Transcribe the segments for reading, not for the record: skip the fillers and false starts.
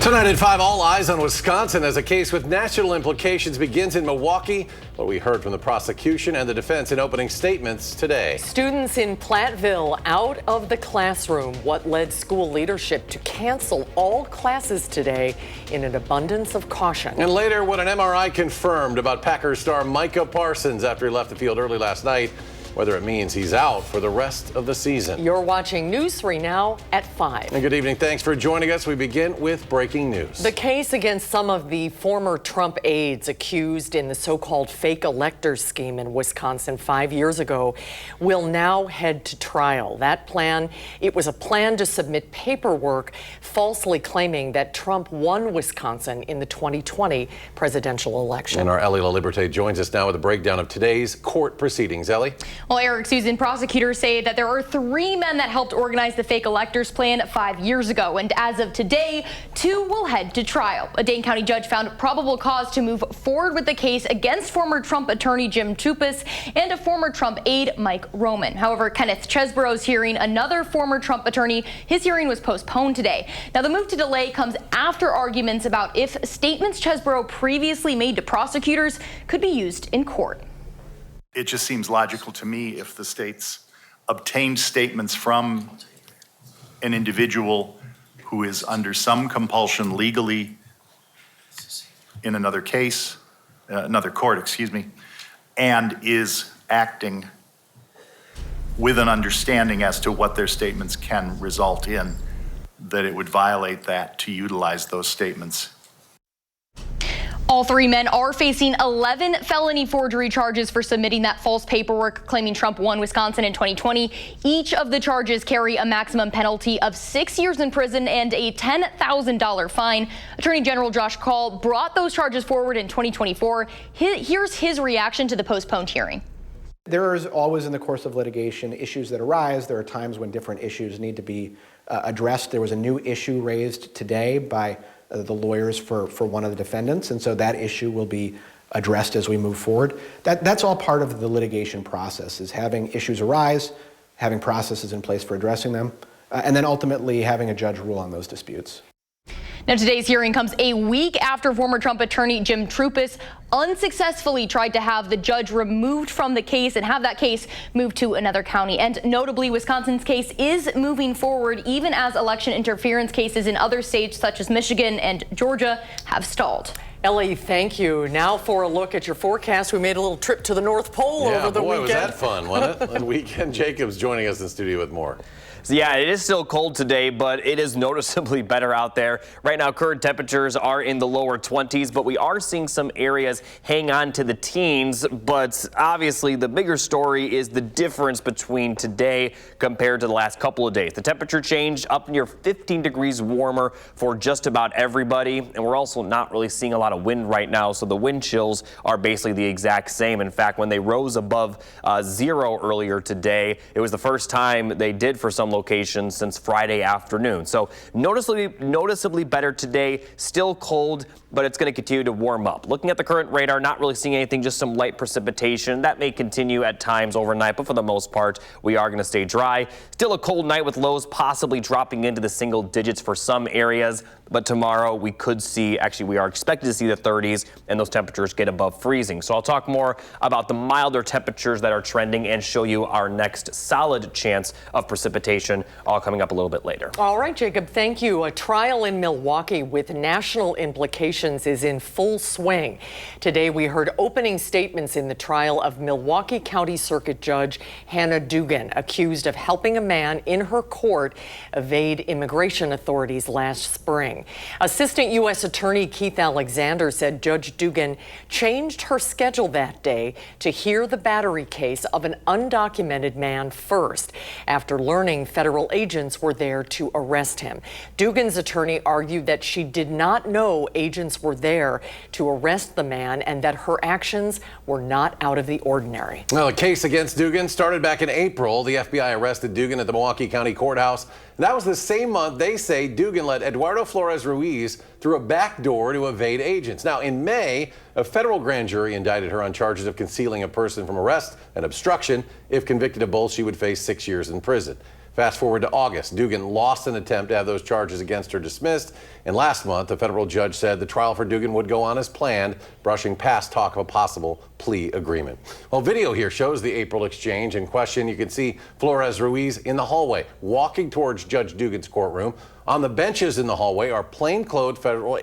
Tonight at 5, all eyes on Wisconsin as a case with national implications begins in Milwaukee. What we heard from the prosecution and the defense in opening statements today. Students in Platteville out of the classroom. What led school leadership to cancel all classes today in an abundance of caution. And later, what an MRI confirmed about Packers star Micah Parsons after he left the field early last night. Whether it means he's out for the rest of the season. You're watching News 3 now at 5. And good evening. Thanks for joining us. We begin with breaking news. The case against some of the former Trump aides accused in the so-called fake elector scheme in Wisconsin 5 years ago will now head to trial. That plan, it was a plan to submit paperwork falsely claiming that Trump won Wisconsin in the 2020 presidential election. And our Ellie LaLiberte joins us now with a breakdown of today's court proceedings. Ellie? Well, Eric, Susan, prosecutors say that there are 3 men that helped organize the fake electors plan 5 years ago. And as of today, 2 will head to trial. A Dane County judge found probable cause to move forward with the case against former Trump attorney Jim Troupis and a former Trump aide Mike Roman. However, Kenneth Chesborough's hearing, another former Trump attorney, his hearing was postponed today. Now, the move to delay comes after arguments about if statements Chesborough previously made to prosecutors could be used in court. It just seems logical to me if the states obtained statements from an individual who is under some compulsion legally in another case, another court, and is acting with an understanding as to what their statements can result in, that it would violate that to utilize those statements. All 3 men are facing 11 felony forgery charges for submitting that false paperwork claiming Trump won Wisconsin in 2020. Each of the charges carry a maximum penalty of 6 years in prison and a $10,000 fine. Attorney General Josh Kaul brought those charges forward in 2024. Here's his reaction to the postponed hearing. There is always in the course of litigation issues that arise. There are times when different issues need to be addressed. There was a new issue raised today by the lawyers for one of the defendants, and so that issue will be addressed as we move forward. That's all part of the litigation process, is having issues arise, having processes in place for addressing them, and then ultimately having a judge rule on those disputes. Now, today's hearing comes a week after former Trump attorney Jim Troupis unsuccessfully tried to have the judge removed from the case and have that case moved to another county. And notably, Wisconsin's case is moving forward even as election interference cases in other states such as Michigan and Georgia have stalled. Ellie, thank you. Now for a look at your forecast. We made a little trip to the North Pole over the weekend. Was that fun, wasn't it? And Weekend Jacobs joining us in studio with more. So yeah, it is still cold today, but it is noticeably better out there. Right now, current temperatures are in the lower 20s, but we are seeing some areas hang on to the teens. But obviously, the bigger story is the difference between today compared to the last couple of days. The temperature changed up near 15 degrees warmer for just about everybody. And we're also not really seeing a lot of wind right now, so the wind chills are basically the exact same. In fact, when they rose above 0 earlier today, it was the first time they did for some locations since Friday afternoon. So noticeably better today, still cold, but it's going to continue to warm up. Looking at the current radar, not really seeing anything, just some light precipitation. That may continue at times overnight, but for the most part, we are going to stay dry. Still a cold night with lows possibly dropping into the single digits for some areas. But tomorrow we could see, actually we are expected to see the 30s and those temperatures get above freezing. So I'll talk more about the milder temperatures that are trending and show you our next solid chance of precipitation, all coming up a little bit later. All right, Jacob, thank you. A trial in Milwaukee with national implications is in full swing. Today we heard opening statements in the trial of Milwaukee County Circuit Judge Hannah Dugan, accused of helping a man in her court evade immigration authorities last spring. Assistant U.S. Attorney Keith Alexander said Judge Dugan changed her schedule that day to hear the battery case of an undocumented man first, after learning federal agents were there to arrest him. Dugan's attorney argued that she did not know agents were there to arrest the man and that her actions were not out of the ordinary. Well, a case against Dugan started back in April. The FBI arrested Dugan at the Milwaukee County Courthouse. That was the same month they say Dugan led Eduardo Flores Ruiz through a back door to evade agents. Now, in May, a federal grand jury indicted her on charges of concealing a person from arrest and obstruction. If convicted of both, she would face 6 years in prison. Fast forward to August. Dugan lost an attempt to have those charges against her dismissed. And last month, a federal judge said the trial for Dugan would go on as planned, brushing past talk of a possible plea agreement. Well, video here shows the April exchange in question. You can see Flores Ruiz in the hallway, walking towards Judge Dugan's courtroom. On the benches in the hallway are plainclothes federal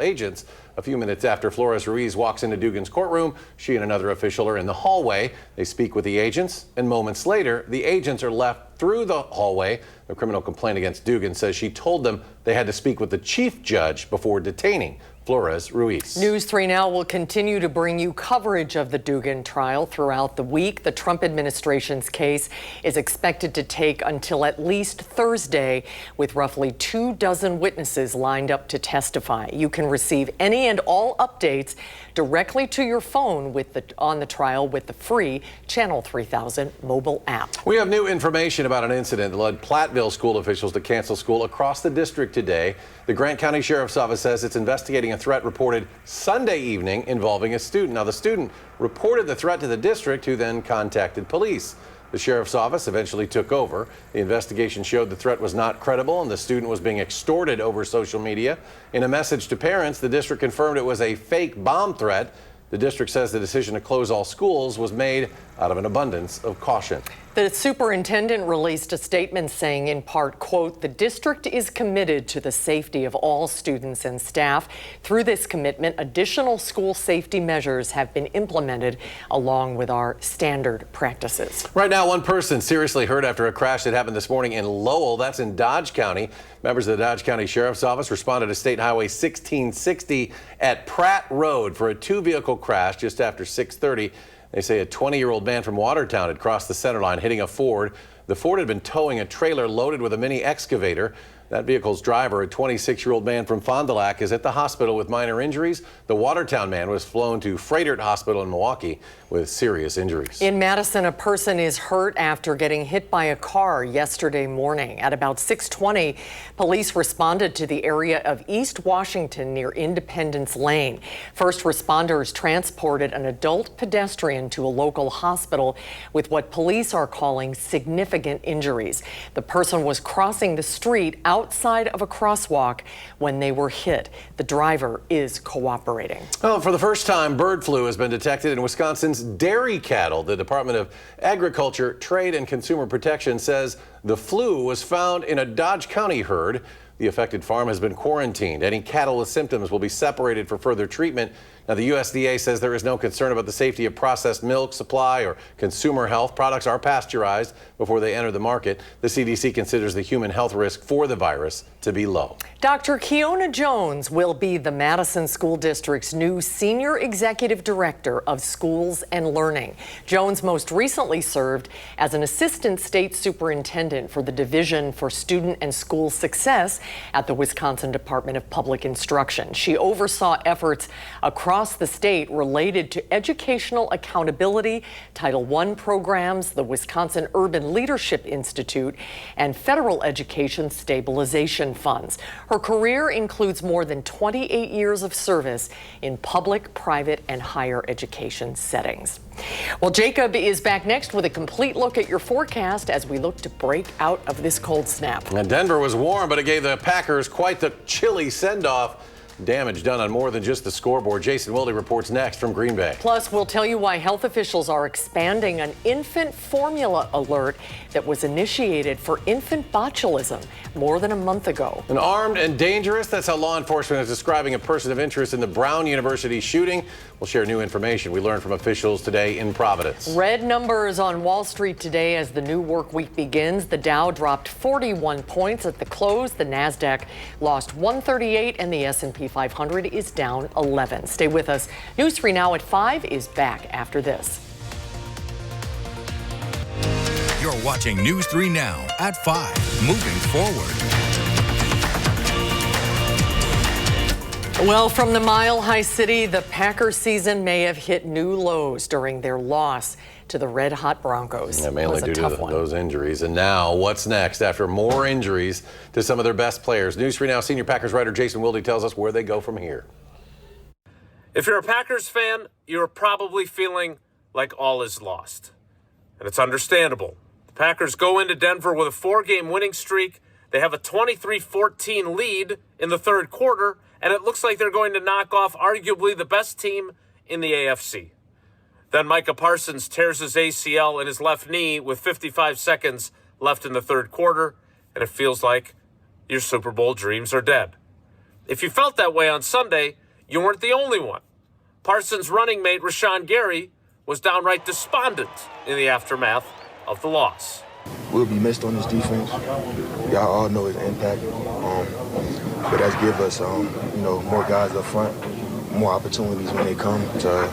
agents. A few minutes after Flores Ruiz walks into Dugan's courtroom, she and another official are in the hallway. They speak with the agents, and moments later, the agents are left through the hallway. The criminal complaint against Dugan says she told them they had to speak with the chief judge before detaining Flores Ruiz. News 3 Now will continue to bring you coverage of the Dugan trial throughout the week. The Trump administration's case is expected to take until at least Thursday, with roughly 24 witnesses lined up to testify. You can receive any and all updates directly to your phone on the trial with the free Channel 3000 mobile app. We have new information about an incident that led Platteville school officials to cancel school across the district today. The Grant County Sheriff's Office says it's investigating a threat reported Sunday evening involving a student. Now, the student reported the threat to the district, who then contacted police. The sheriff's office eventually took over. The investigation showed the threat was not credible and the student was being extorted over social media. In a message to parents, the district confirmed it was a fake bomb threat. The district says the decision to close all schools was made out of an abundance of caution. The superintendent released a statement saying, in part, quote, "The district is committed to the safety of all students and staff. Through this commitment, additional school safety measures have been implemented along with our standard practices." Right now, one person seriously hurt after a crash that happened this morning in Lowell. That's in Dodge County. Members of the Dodge County Sheriff's Office responded to State Highway 1660 at Pratt Road for a two-vehicle crash just after 6:30. They say a 20-year-old man from Watertown had crossed the center line, hitting a Ford. The Ford had been towing a trailer loaded with a mini excavator. That vehicle's driver, a 26-year-old man from Fond du Lac, is at the hospital with minor injuries. The Watertown man was flown to Froedtert Hospital in Milwaukee with serious injuries. In Madison, a person is hurt after getting hit by a car yesterday morning. At about 6:20, police responded to the area of East Washington near Independence Lane. First responders transported an adult pedestrian to a local hospital with what police are calling significant injuries. The person was crossing the street outside of a crosswalk when they were hit. The driver is cooperating. Well, for the first time, bird flu has been detected in Wisconsin's dairy cattle. The Department of Agriculture, Trade, and Consumer Protection says the flu was found in a Dodge County herd. The affected farm has been quarantined. Any cattle with symptoms will be separated for further treatment. Now, the USDA says there is no concern about the safety of processed milk supply or consumer health. Products are pasteurized before they enter the market. The CDC considers the human health risk for the virus to be low. Dr. Keona Jones will be the Madison School District's new Senior Executive Director of Schools and Learning. Jones most recently served as an Assistant State Superintendent for the Division for Student and School Success at the Wisconsin Department of Public Instruction. She oversaw efforts across the state related to educational accountability, Title I programs, the Wisconsin Urban Leadership Institute, and federal education stabilization funds. Her career includes more than 28 years of service in public, private, and higher education settings. Well, Jacob is back next with a complete look at your forecast as we look to break out of this cold snap. And Denver was warm, but it gave the Packers quite the chilly send-off. Damage done on more than just the scoreboard. Jason Wilde reports next from Green Bay. Plus, we'll tell you why health officials are expanding an infant formula alert that was initiated for infant botulism more than a month ago. And armed and dangerous, that's how law enforcement is describing a person of interest in the Brown University shooting. We'll share new information we learned from officials today in Providence. Red numbers on Wall Street today as the new work week begins. The Dow dropped 41 points at the close. The Nasdaq lost 138 and the S&P 500 is down 11. Stay with us. News 3 Now at 5 is back after this. You're watching News 3 Now at 5. Moving forward. Well, from the Mile High City, the Packers season may have hit new lows during their loss to the Red Hot Broncos. Yeah, mainly due to those injuries. And now, what's next after more injuries to some of their best players? News 3 Now senior Packers writer Jason Wilde tells us where they go from here. If you're a Packers fan, you're probably feeling like all is lost. And it's understandable. The Packers go into Denver with a 4-game winning streak. They have a 23-14 lead in the third quarter, and it looks like they're going to knock off arguably the best team in the AFC. Then Micah Parsons tears his ACL in his left knee with 55 seconds left in the third quarter, and it feels like your Super Bowl dreams are dead. If you felt that way on Sunday, you weren't the only one. Parsons' running mate, Rashawn Gary, was downright despondent in the aftermath of the loss. We'll be missed on this defense. Y'all all know his impact. But that's give us, more guys up front, more opportunities when they come to,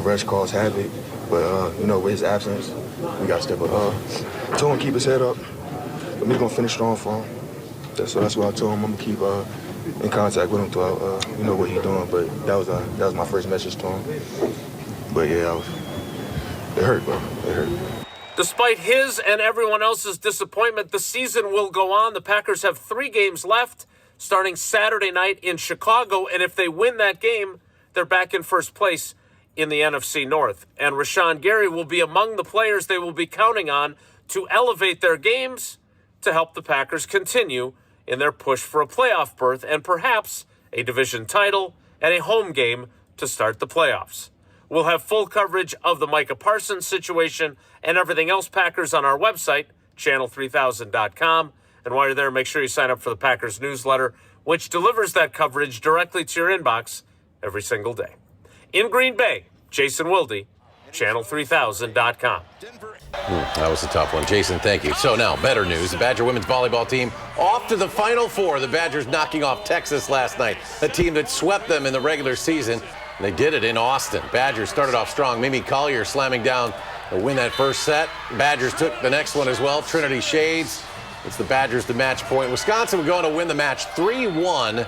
rush cause havoc. But, with his absence, we got to step up. Told him keep his head up. But we're going to finish strong for him. So that's what I told him. I'm going to keep in contact with him throughout, what he's doing. But that was my first message to him. But, yeah, it hurt, bro. It hurt. Despite his and everyone else's disappointment, the season will go on. The Packers have 3 games left, starting Saturday night in Chicago. And if they win that game, they're back in first place in the NFC North. And Rashawn Gary will be among the players they will be counting on to elevate their games to help the Packers continue in their push for a playoff berth and perhaps a division title and a home game to start the playoffs. We'll have full coverage of the Micah Parsons situation and everything else Packers on our website, channel3000.com. And while you're there, make sure you sign up for the Packers newsletter, which delivers that coverage directly to your inbox every single day. In Green Bay, Jason Wilde, channel3000.com. That was a tough one. Jason, thank you. So now, better news. The Badger women's volleyball team off to the Final Four. The Badgers knocking off Texas last night, a team that swept them in the regular season. They did it in Austin. Badgers started off strong. Mimi Collier slamming down to win that first set. Badgers took the next one as well. Trinity Shades. It's the Badgers the match point. Wisconsin would go on to win the match 3-1.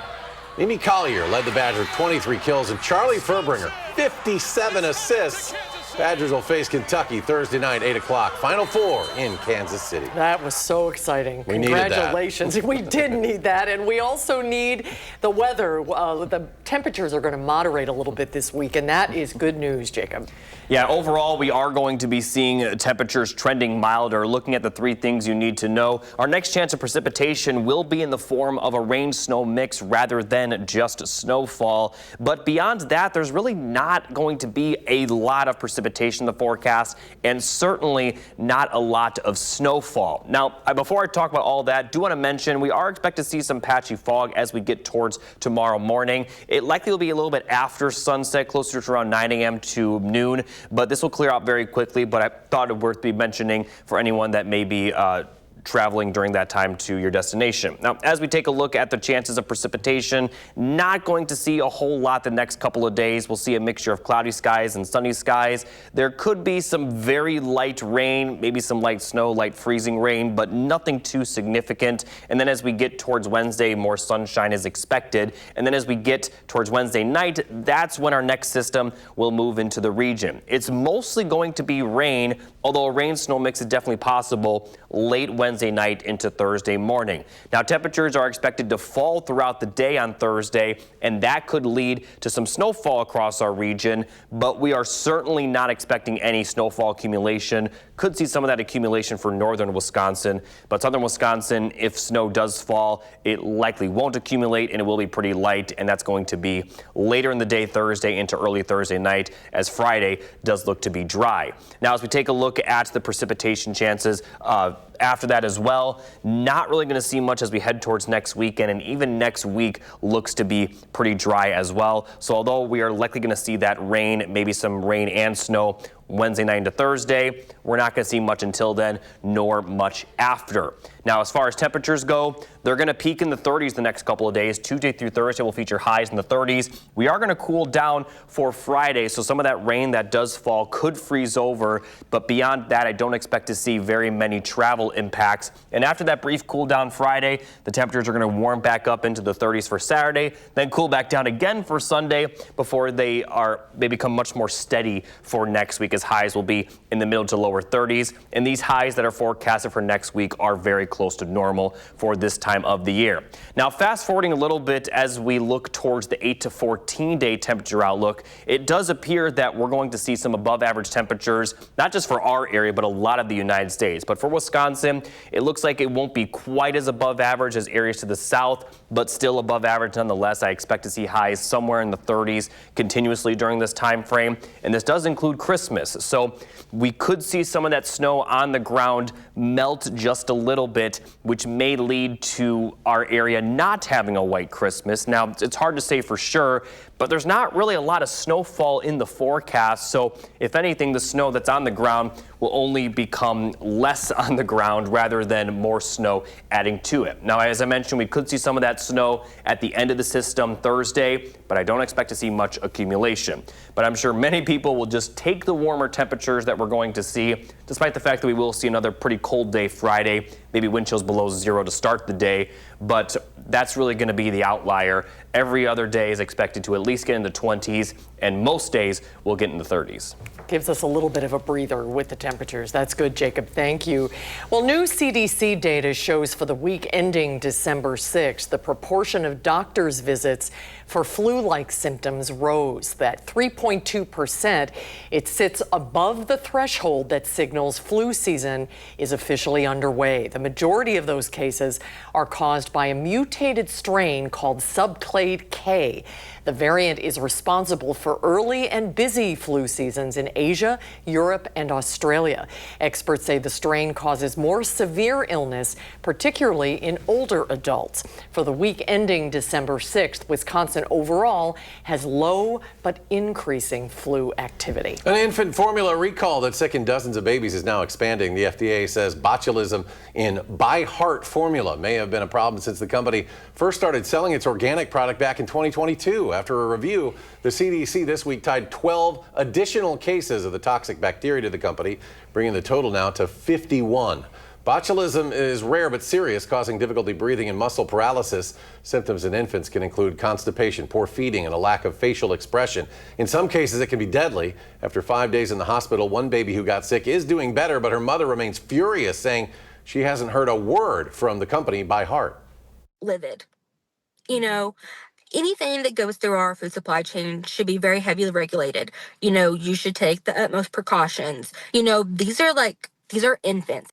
Mimi Collier led the Badgers with 23 kills, and Charlie Furbringer, 57 assists. Badgers will face Kentucky Thursday night, 8 o'clock. Final Four in Kansas City. That was so exciting. We needed that. Congratulations. We did need that, and we also need the weather. The temperatures are going to moderate a little bit this week, and that is good news, Jacob. Yeah, overall, we are going to be seeing temperatures trending milder. Looking at the 3 things you need to know, our next chance of precipitation will be in the form of a rain-snow mix rather than just snowfall. But beyond that, there's really not going to be a lot of precipitation in the forecast, and certainly not a lot of snowfall. Now, before I talk about all that, do want to mention we are expected to see some patchy fog as we get towards tomorrow morning. It likely will be a little bit after sunset, closer to around 9 a.m. to noon, but this will clear out very quickly. But I thought it worth be mentioning for anyone that may be traveling during that time to your destination. Now, as we take a look at the chances of precipitation, not going to see a whole lot the next couple of days. We'll see a mixture of cloudy skies and sunny skies. There could be some very light rain, maybe some light snow, light freezing rain, but nothing too significant. And then as we get towards Wednesday, more sunshine is expected. And then as we get towards Wednesday night, that's when our next system will move into the region. It's mostly going to be rain, although a rain-snow mix is definitely possible late Wednesday night into Thursday morning. Now, temperatures are expected to fall throughout the day on Thursday, and that could lead to some snowfall across our region, but we are certainly not expecting any snowfall accumulation. Could see some of that accumulation for northern Wisconsin, but southern Wisconsin, if snow does fall, it likely won't accumulate, and it will be pretty light, and that's going to be later in the day Thursday into early Thursday night, as Friday does look to be dry. Now, as we take a look at the precipitation chances after that as well, not really going to see much as we head towards next weekend, and even next week looks to be pretty dry as well. So although we are likely going to see that rain, maybe some rain and snow Wednesday night into Thursday, we're not going to see much until then, nor much after. Now, as far as temperatures go, they're going to peak in the 30s the next couple of days. Tuesday through Thursday will feature highs in the 30s. We are going to cool down for Friday, so some of that rain that does fall could freeze over, but beyond that, I don't expect to see very many travel impacts. And after that brief cool down Friday, the temperatures are going to warm back up into the 30s for Saturday, then cool back down again for Sunday before they become much more steady for next week. as highs will be in the middle to lower 30s. And these highs that are forecasted for next week are very close to normal for this time of the year. Now, fast forwarding a little bit as we look towards the 8 to 14 day temperature outlook, it does appear that we're going to see some above average temperatures, not just for our area, but a lot of the United States. But for Wisconsin, it looks like it won't be quite as above average as areas to the south, but still above average nonetheless. I expect to see highs somewhere in the 30s continuously during this time frame, and this does include Christmas. So we could see some of that snow on the ground melt just a little bit, which may lead to our area not having a white Christmas. Now, it's hard to say for sure, but there's not really a lot of snowfall in the forecast. So if anything, the snow that's on the ground will only become less on the ground rather than more snow adding to it. Now, as I mentioned, we could see some of that snow at the end of the system Thursday, but I don't expect to see much accumulation. But I'm sure many people will just take the warmer temperatures that we're going to see, despite the fact that we will see another pretty cold day Friday, maybe wind chills below 0 to start the day. But that's really going to be the outlier. Every other day is expected to at least get in the 20s, and most days will get in the 30s. Gives us a little bit of a breather with the temperatures. That's good, Jacob. Thank you. Well, new CDC data shows for the week ending December 6th, the proportion of doctors' visits for flu-like symptoms rose. That 3.2%, it sits above the threshold that signals flu season is officially underway. The majority of those cases are caused by a mutated strain called subclade K. The variant is responsible for early and busy flu seasons in Asia, Europe, and Australia. Experts say the strain causes more severe illness, particularly in older adults. For the week ending December 6th, Wisconsin overall has low but increasing flu activity. An infant formula recall that sickened dozens of babies is now expanding. The FDA says botulism in By Heart formula may have been a problem since the company first started selling its organic product back in 2022. After a review, the CDC this week tied 12 additional cases of the toxic bacteria to the company, bringing the total now to 51. Botulism is rare but serious, causing difficulty breathing and muscle paralysis. Symptoms in infants can include constipation, poor feeding, and a lack of facial expression. In some cases, it can be deadly. After 5 days in the hospital, one baby who got sick is doing better, but her mother remains furious, saying she hasn't heard a word from the company By Heart. Livid. You know, anything that goes through our food supply chain should be very heavily regulated. You know, you should take the utmost precautions. You know, these are infants.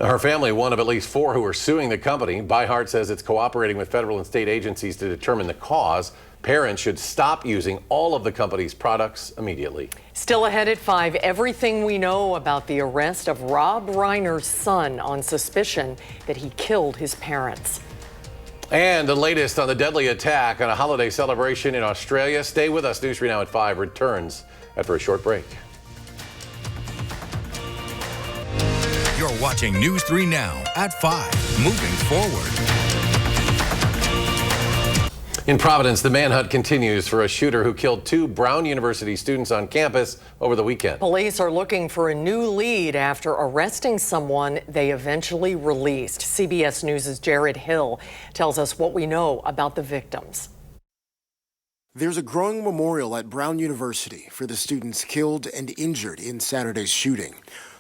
Her family, one of at least 4 who are suing the company. By Heart says it's cooperating with federal and state agencies to determine the cause. Parents should stop using all of the company's products immediately. Still ahead at 5, everything we know about the arrest of Rob Reiner's son on suspicion that he killed his parents. And the latest on the deadly attack on a holiday celebration in Australia. Stay with us. News 3 Now at 5 returns after a short break. You're watching News 3 Now at 5. Moving forward. In Providence, the manhunt continues for a shooter who killed 2 Brown University students on campus over the weekend. Police are looking for a new lead after arresting someone they eventually released. CBS News' Jared Hill tells us what we know about the victims. There's a growing memorial at Brown University for the students killed and injured in Saturday's shooting.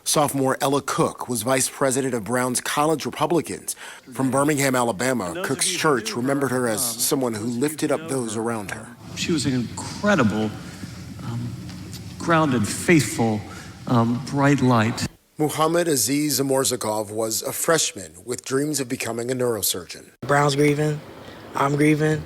Sophomore Ella Cook was vice president of Brown's College Republicans. From Birmingham, Alabama, Cook's church remembered her as someone who lifted up those around her. She was an incredible, grounded, faithful, bright light. Muhammad Aziz Zamorzakov was a freshman with dreams of becoming a neurosurgeon. Brown's grieving, I'm grieving.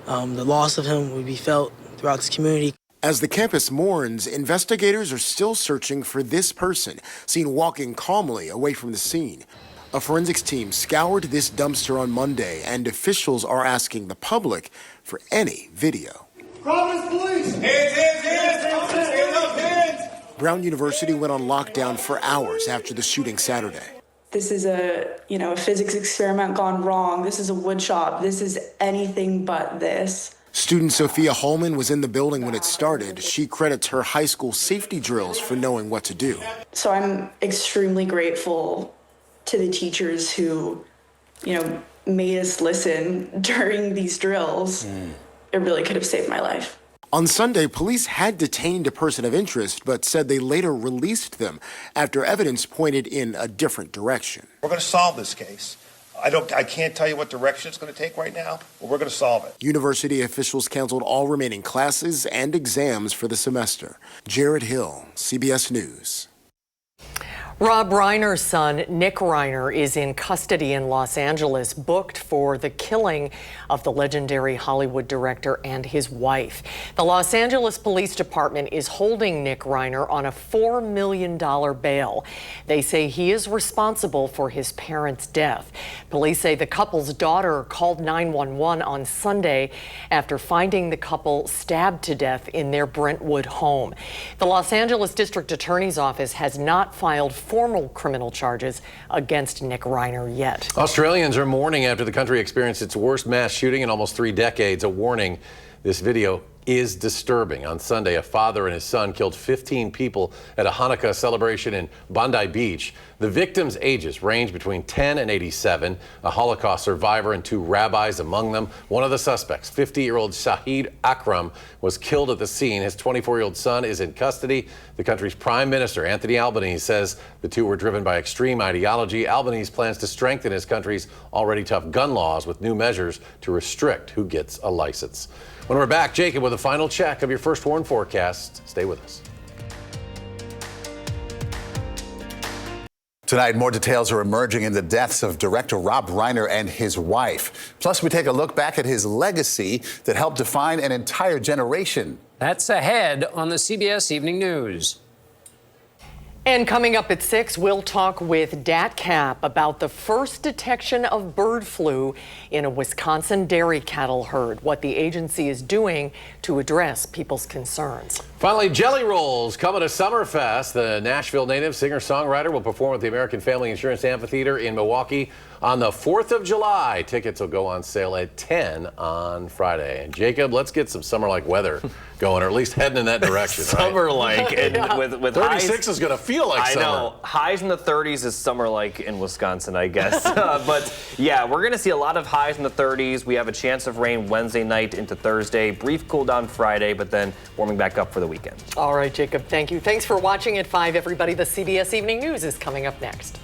The loss of him will be felt throughout this community. As the campus mourns, investigators are still searching for this person, seen walking calmly away from the scene. A forensics team scoured this dumpster on Monday, and officials are asking the public for any video. Providence police! Hands! Brown University went on lockdown for hours after the shooting Saturday. This is a physics experiment gone wrong. This is a wood shop. This is anything but this. Student Sophia Holman was in the building when it started. She credits her high school safety drills for knowing what to do. So I'm extremely grateful to the teachers who, made us listen during these drills. It really could have saved my life. On Sunday, police had detained a person of interest, but said they later released them after evidence pointed in a different direction. We're going to solve this case. I can't tell you what direction it's going to take right now, but we're going to solve it. University officials canceled all remaining classes and exams for the semester. Jared Hill, CBS News. Rob Reiner's son, Nick Reiner, is in custody in Los Angeles, booked for the killing of the legendary Hollywood director and his wife. The Los Angeles Police Department is holding Nick Reiner on a $4 million bail. They say he is responsible for his parents' death. Police say the couple's daughter called 911 on Sunday after finding the couple stabbed to death in their Brentwood home. The Los Angeles District Attorney's Office has not filed formal criminal charges against Nick Reiner yet. Australians are mourning after the country experienced its worst mass shooting in almost 3 decades. A warning, this video is disturbing. On Sunday, a father and his son killed 15 people at a Hanukkah celebration in Bondi Beach. The victims' ages range between 10 and 87, a Holocaust survivor and 2 rabbis among them. One of the suspects, 50-year-old Shahid Akram, was killed at the scene. His 24-year-old son is in custody. The country's Prime Minister, Anthony Albanese, says the 2 were driven by extreme ideology. Albanese plans to strengthen his country's already tough gun laws with new measures to restrict who gets a license. When we're back, Jacob with a final check of your First Warn forecast. Stay with us. Tonight, more details are emerging in the deaths of director Rob Reiner and his wife. Plus, we take a look back at his legacy that helped define an entire generation. That's ahead on the CBS Evening News. And coming up at 6, we'll talk with DATCAP about the first detection of bird flu in a Wisconsin dairy cattle herd, what the agency is doing to address people's concerns. Finally, Jelly Rolls coming to Summerfest. The Nashville native singer-songwriter will perform at the American Family Insurance Amphitheater in Milwaukee on the 4th of July. Tickets will go on sale at 10 on Friday. And Jacob, let's get some summer-like weather going, or at least heading in that direction. Summer-like. Right? And with 36 highs, is going to feel like summer. I know. Highs in the 30s is summer-like in Wisconsin, I guess. But yeah, we're going to see a lot of highs in the 30s. We have a chance of rain Wednesday night into Thursday. Brief cool down Friday, but then warming back up for the weekend. All right, Jacob, thank you. Thanks for watching at 5, everybody. The CBS Evening News is coming up next.